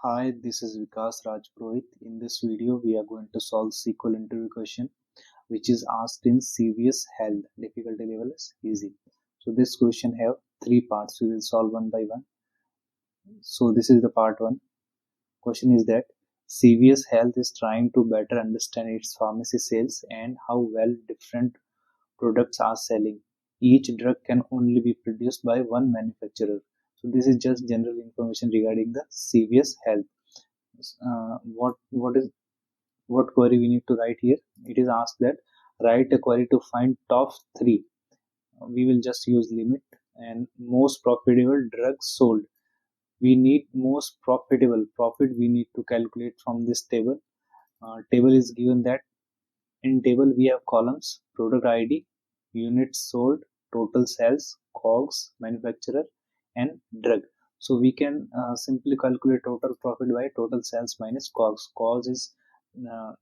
Hi, this is Vikas Rajpurohit. In this video, we are going to solve SQL interview question which is asked in CVS Health. Difficulty level is easy. So this question have three parts. We will solve one by one. So this is the part one. Question is that CVS Health is trying to better understand its pharmacy sales and how well different products are selling. Each drug can only be produced by one manufacturer. So this is just general information regarding the CVS Health. What query we need to write here? It is asked that write a query to find top three. We will just use limit and most profitable drugs sold. We need most profitable profit. We need to calculate from this table. Table is given that in table we have columns: product ID, units sold, total sales, COGS, manufacturer, and drug. So we can simply calculate total profit by total sales minus COGS. COGS is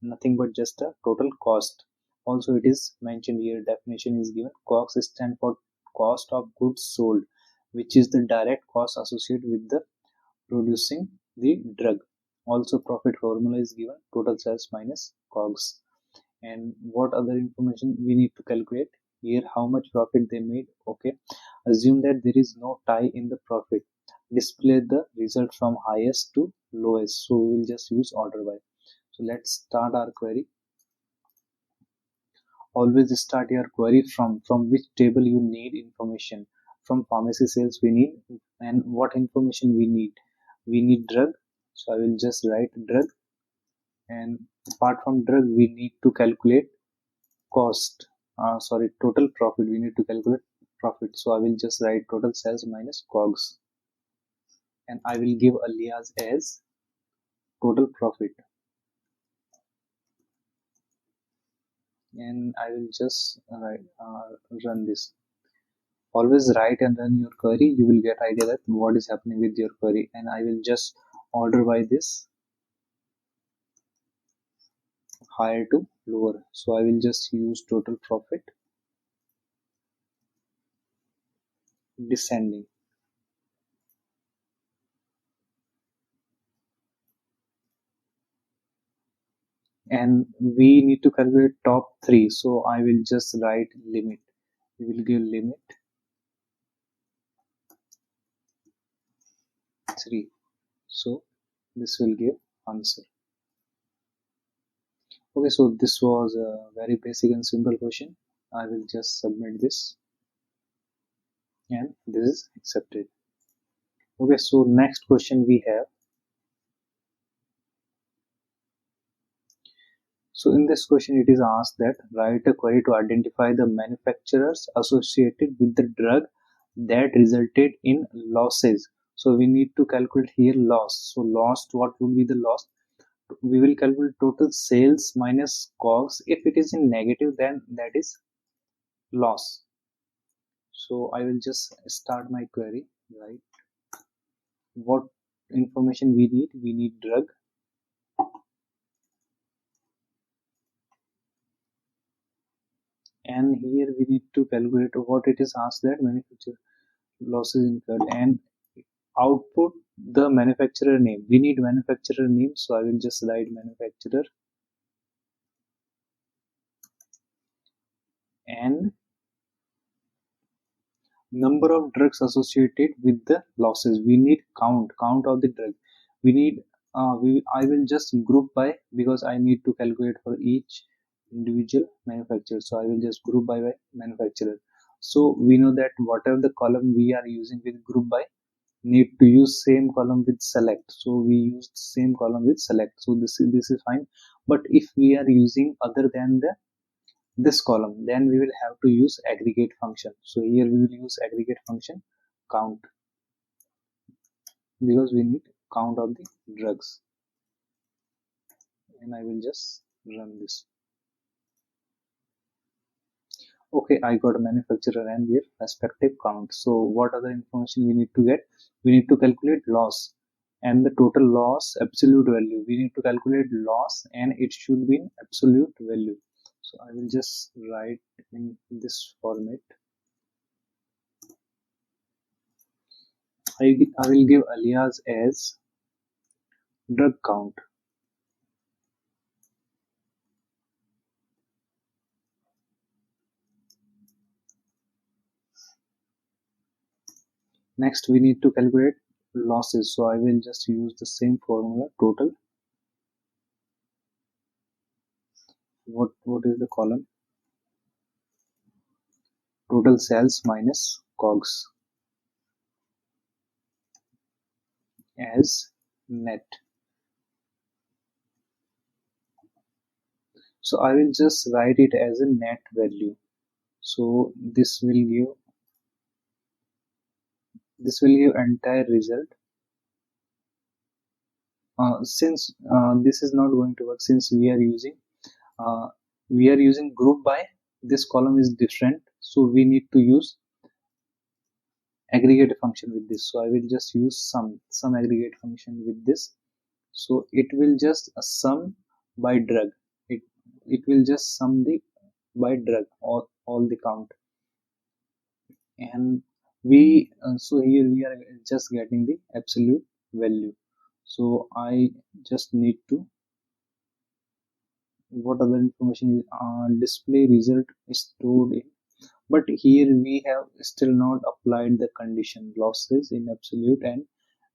nothing but just a total cost. Also, it is mentioned here. Definition is given. COGS stand for cost of goods sold, which is the direct cost associated with the producing the drug. Also, profit formula is given. Total sales minus COGS. And what other information we need to calculate here? How much profit they made. Okay, assume that there is no tie in the profit. Display the result from highest to lowest. So we will just use order by. So let's start our query. Always start your query from which table you need information. From pharmacy sales we need, and what information we need drug. So I will just write drug, and apart from drug we need to calculate cost, total profit. We need to calculate profit. So I will just write total sales minus COGS, and I will give alias as total profit, and I will just run this. Always write and run your query. You will get idea that what is happening with your query. And I will just order by this higher to lower. So I will just use total profit descending. And we need to calculate top three. So I will just write limit. We will give limit 3. So this will give answer. Okay, so this was a very basic and simple question. I will just submit this, and this is accepted. Okay, so next question we have. So in this question it is asked that write a query to identify the manufacturers associated with the drug that resulted in losses. So we need to calculate here loss. So loss, what would be the loss? We will calculate total sales minus COGS. If it is in negative, then that is loss. So I will just start my query, right? What information we need? We need drug, and here we need to calculate what it is asked that manufacturer losses incurred, and output the manufacturer name. We need manufacturer name, so I will just write manufacturer and number of drugs associated with the losses. We need count of the drug. We need I will just group by, because I need to calculate for each individual manufacturer. So I will just group by manufacturer. So we know that whatever the column we are using with group by, need to use same column with select. So we used same column with select. So this is fine. But if we are using other than this column, then we will have to use aggregate function. So here we will use aggregate function count, because we need count of the drugs. And I will just run this. Okay, I got a manufacturer and their respective count. So what other information we need to get? We need to calculate loss and the total loss absolute value. We need to calculate loss and it should be in absolute value. So I will just write in this format. I will give alias as drug count. Next, we need to calculate losses. So I will just use the same formula, total. What is the column? Total sales minus COGS as net. So I will just write it as a net value. So this will give entire result. Since this is not going to work, since uh, we are using group by, this column is different, so we need to use aggregate function with this. So I will just use some aggregate function with this. So it will just sum by drug. It will just sum the by drug or all the count. And so here we are just getting the absolute value. So I just need to, what other information is display result is stored in, but here we have still not applied the condition losses in absolute, and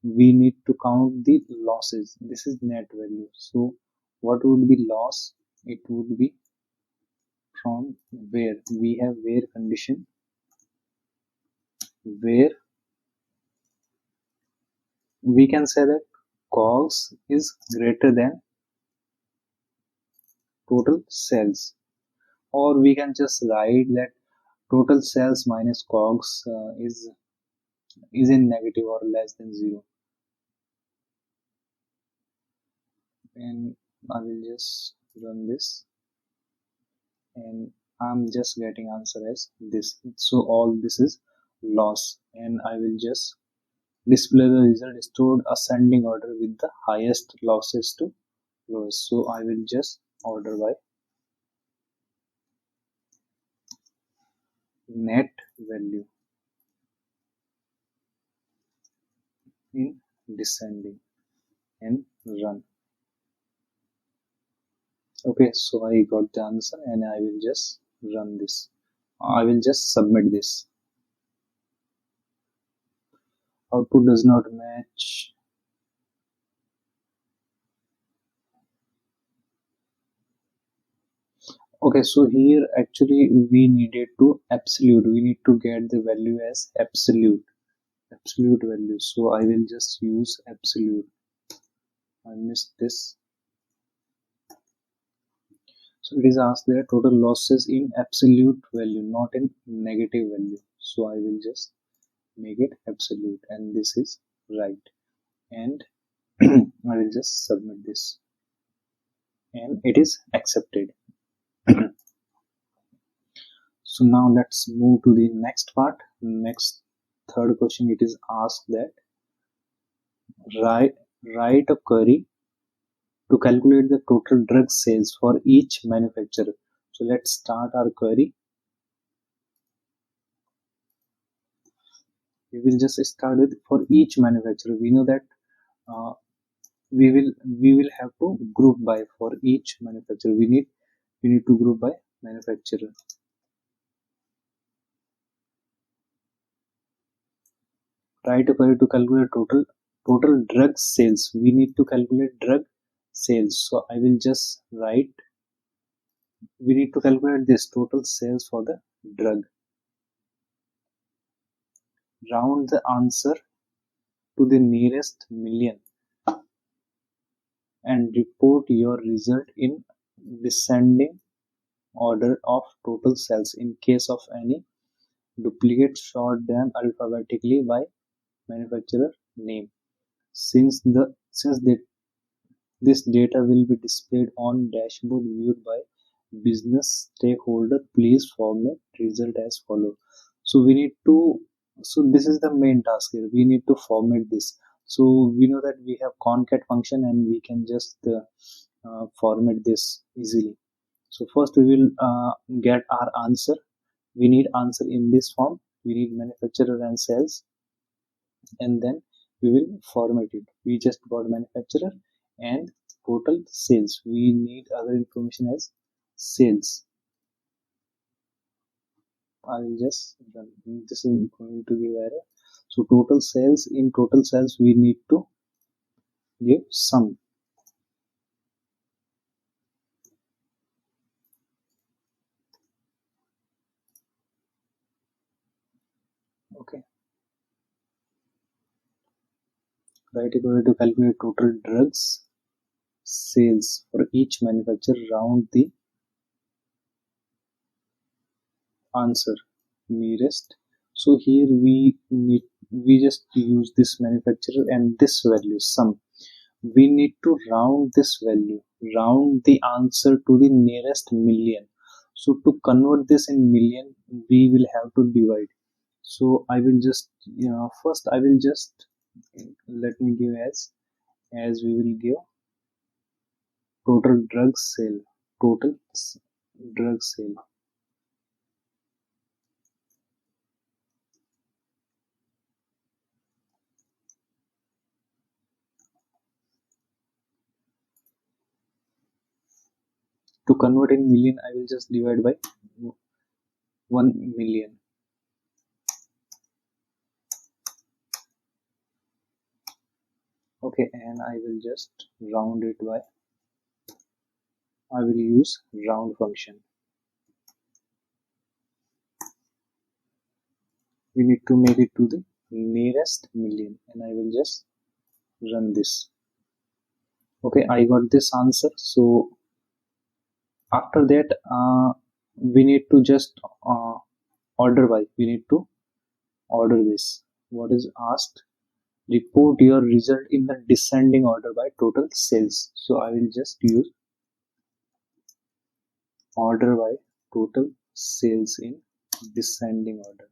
we need to count the losses. This is net value. So what would be loss? It would be from where we have where condition, where we can say that COGS is greater than total sales, or we can just write that total sales minus COGS is in negative or less than 0. And I will just run this, and I'm just getting answer as this. So all this is loss, and I will just display the result stored ascending order with the highest losses to lowest. So I will just order by net value in descending and run. Okay, so I got the answer, and I will just run this. I will just submit this. Output does not match. Okay, so here actually we needed to absolute. We need to get the value as absolute value. So I will just use absolute. I missed this. So it is asked there total losses in absolute value, not in negative value. So I will just make it absolute, and this is right. And I will just submit this, and it is accepted. So now let's move to the next part. Next, third question, it is asked that write a query to calculate the total drug sales for each manufacturer. So let's start our query. We will just start with for each manufacturer. We know that uh, we will have to group by for each manufacturer. We need to group by manufacturer. Write a query to calculate total drug sales. We need to calculate drug sales. So I will just write, we need to calculate this total sales for the drug. Round the answer to the nearest million and report your result in descending order of total sales. In case of any duplicate, sort them alphabetically by manufacturer name. Since this data will be displayed on dashboard viewed by business stakeholder, please format result as follow. So we need to, so this is the main task here. We need to format this. So we know that we have concat function, and we can just format this easily. So first we will get our answer. We need answer in this form. We need manufacturer and sales, and then we will format it. We just got manufacturer, and total sales. We need other information as sales. I will just run. This is going to give error. So total sales, in total sales we need to give sum. Okay. Right, equal to calculate total drugs sales for each manufacturer, round the answer nearest. So here we just use this manufacturer and this value sum. We need to round this value, round the answer to the nearest million. So to convert this in million, we will have to divide. So I will just, first I will just, let me give as we will give total drug sale, total drug sale. To convert in million, I will just divide by 1 million. Okay, and I will just round it by, I will use round function. We need to make it to the nearest million, and I will just run this. Okay, I got this answer. So after that, we need to just order by, we need to order this. What is asked? Report your result in the descending order by total sales. So I will just use order by total sales in descending order.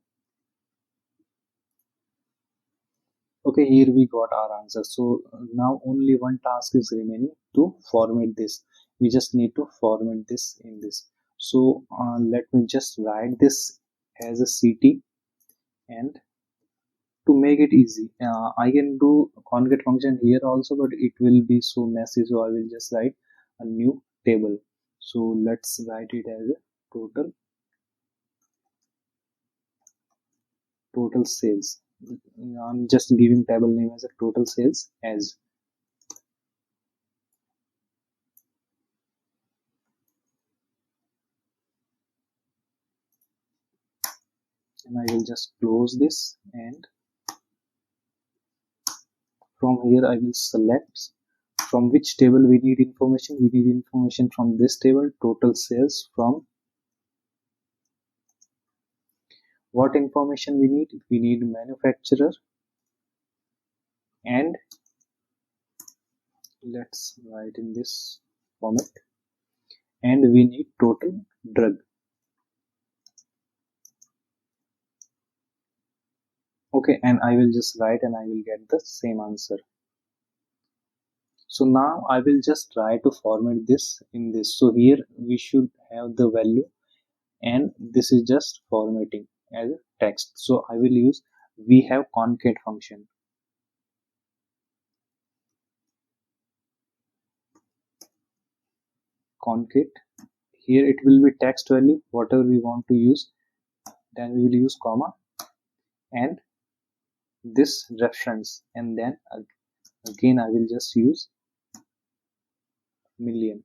Okay, here we got our answer. So now only one task is remaining to format this. We just need to format this in this. So let me just write this as a CT, and to make it easy, I can do CONCAT function here also, but it will be so messy. So I will just write a new table. So let's write it as a total sales. I'm just giving table name as a total sales as. And I will just close this, and from here I will select from which table we need information. We need information from this table, total sales. From what information we need? We need manufacturer, and let's write in this format, and we need total drug. Okay, and I will just write, and I will get the same answer. So now I will just try to format this in this. So here we should have the value, and this is just formatting as a text. So I will use, we have concat function. Concat, here it will be text value, whatever we want to use. Then we will use comma and this reference, and then again I will just use million.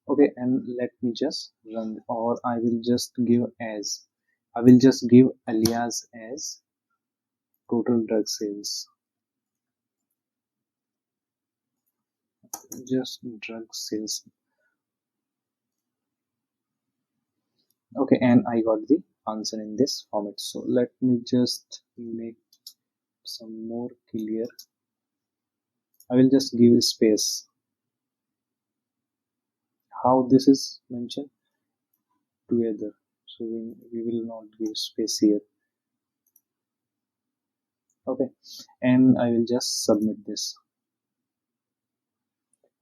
Okay, and let me just run, or I will just give as, I will just give alias as total drug sales, just drug sales. Okay, and I got the answer in this format. So let me just make some more clear. I will just give space. How this is mentioned together, so we will not give space here. Okay, and I will just submit this.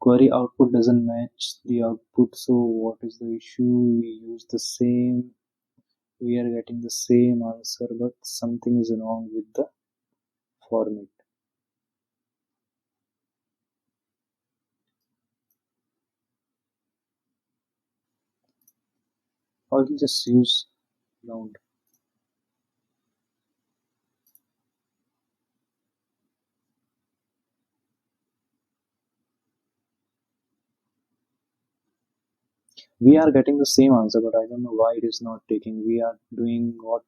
query output doesn't match the output. So what is the issue? We use the same, we are getting the same answer, but something is wrong with the format. I will just use round. We are getting the same answer, but I don't know why it is not taking. We are doing what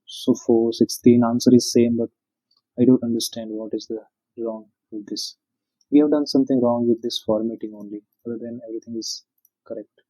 so for 16 answer is same, but I don't understand what is the wrong with this. We have done something wrong with this formatting only. Other than everything is correct.